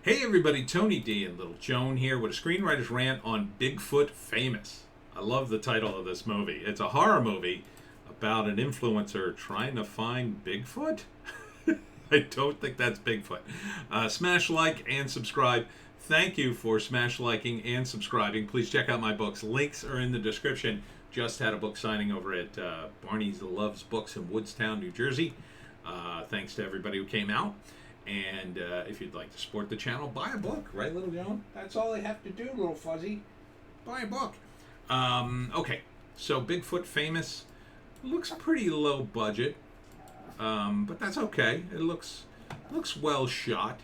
Hey everybody, Tony D and Little Joan here with a Screenwriter's Rant on Bigfoot Famous. I love the title of this movie. It's a horror movie about an influencer trying to find Bigfoot. I don't think that's Bigfoot. Smash like and subscribe. Thank you for smash liking and subscribing. Please check out my books. Links are in the description. Just had a book signing over at Barney's Loves Books in Woodstown, New Jersey. Thanks to everybody who came out. And if you'd like to support the channel, buy a book, right, Little Joan? That's all they have to do, little fuzzy. Buy a book. Okay, so Bigfoot Famous looks pretty low budget, but that's okay. It looks well shot.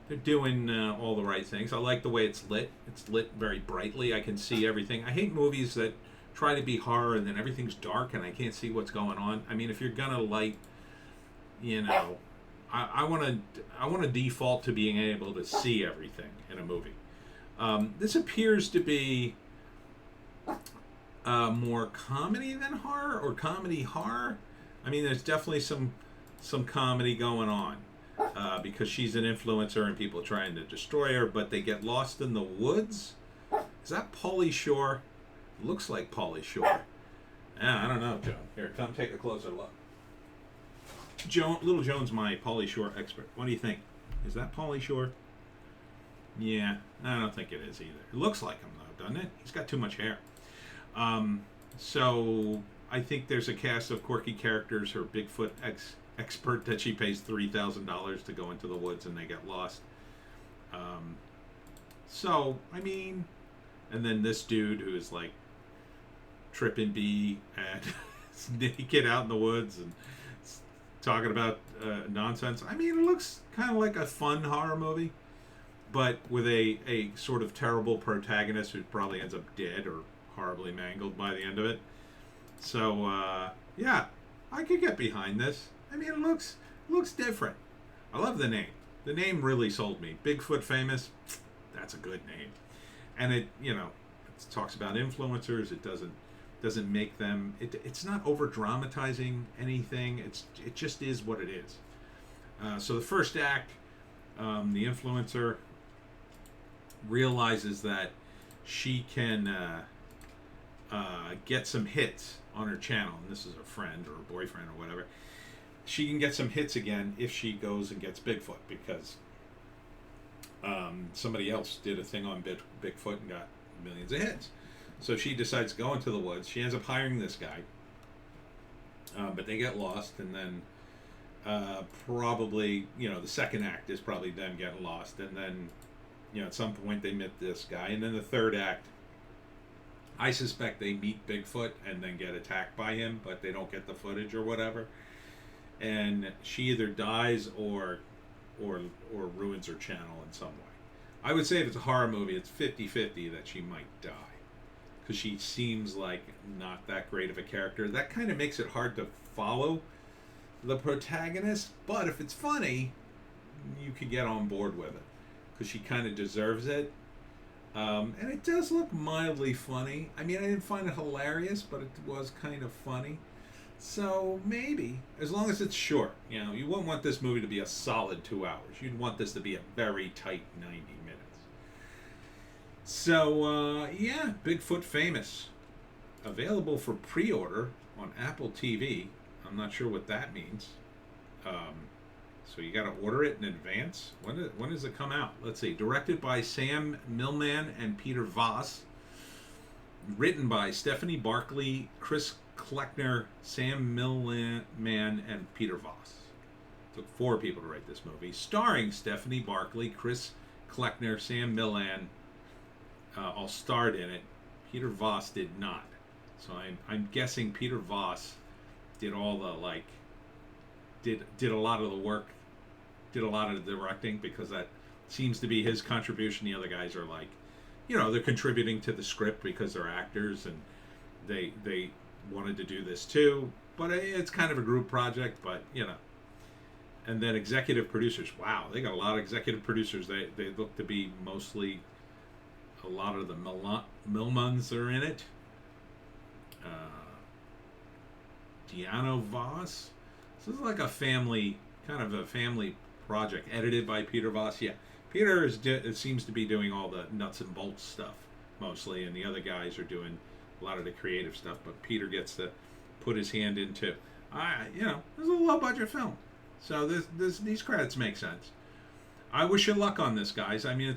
They're doing all the right things. I like the way it's lit. It's lit very brightly. I can see everything. I hate movies that try to be horror and then everything's dark and I can't see what's going on. I mean, if you're gonna light, you know. I want to default to being able to see everything in a movie. This appears to be more comedy than horror, or comedy horror. I mean, there's definitely some comedy going on because she's an influencer and people are trying to destroy her, but they get lost in the woods. Is that Pauly Shore? Looks like Pauly Shore. I don't know, Joan. Here, come take a closer look. Little Joan's my Pauly Shore expert. What do you think? Is that Pauly Shore? Yeah, I don't think it is either. It looks like him though, doesn't it? He's got too much hair. So I think there's a cast of quirky characters. Her Bigfoot expert that she pays $3,000 to go into the woods and they get lost. So I mean, and then this dude who is like tripping B and naked out in the woods and talking about nonsense. I mean, it looks kind of like a fun horror movie, but with a sort of terrible protagonist who probably ends up dead or horribly mangled by the end of it. So, yeah, I could get behind this. I mean, it looks different. I love the name. The name really sold me. Bigfoot Famous, that's a good name. And it talks about influencers. It doesn't make them, it's not over dramatizing anything. It just is what it is. So the first act, the influencer realizes that she can get some hits on her channel, and this is her friend or her boyfriend or whatever. She can get some hits again if she goes and gets Bigfoot, because somebody else did a thing on Bigfoot and got millions of hits. So she decides to go into the woods. She ends up hiring this guy, but they get lost, and then probably, the second act is probably them getting lost, and then, at some point they meet this guy, and then the third act, I suspect they meet Bigfoot and then get attacked by him, but they don't get the footage or whatever, and she either dies or ruins her channel in some way. I would say if it's a horror movie, it's 50-50 that she might die, because she seems like not that great of a character. That kind of makes it hard to follow the protagonist, but if it's funny, you could get on board with it, because she kind of deserves it. And it does look mildly funny. I mean, I didn't find it hilarious, but it was kind of funny. So maybe, as long as it's short. You wouldn't want this movie to be a solid 2 hours. You'd want this to be a very tight 90 minutes. So, yeah, Bigfoot Famous. Available for pre-order on Apple TV. I'm not sure what that means. So you got to order it in advance. When does it come out? Let's see. Directed by Sam Millman and Peter Voss. Written by Stephanie Barkley, Chris Kleckner, Sam Millman, and Peter Voss. Took 4 people to write this movie. Starring Stephanie Barkley, Chris Kleckner, Sam Millman, all starred in it. Peter Voss did not. So I'm guessing Peter Voss did all the did a lot of the work, did a lot of the directing, because that seems to be his contribution. The other guys are they're contributing to the script because they're actors and they wanted to do this too. But it's kind of a group project, but And then executive producers. Wow, they got a lot of executive producers. They look to be mostly a lot of the Millmans are in it. Deanna Voss. This is like a family, kind of a family project, edited by Peter Voss. Yeah, Peter seems to be doing all the nuts and bolts stuff mostly, and the other guys are doing a lot of the creative stuff. But Peter gets to put his hand into. This is a low budget film, so these credits make sense. I wish you luck on this, guys. I mean,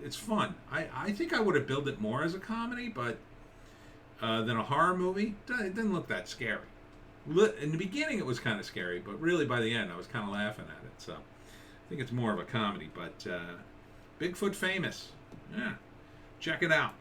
it's fun. I think I would have billed it more as a comedy, but than a horror movie. It didn't look that scary. In the beginning, it was kind of scary, but really by the end, I was kind of laughing at it. So I think it's more of a comedy. But Bigfoot Famous, yeah, check it out.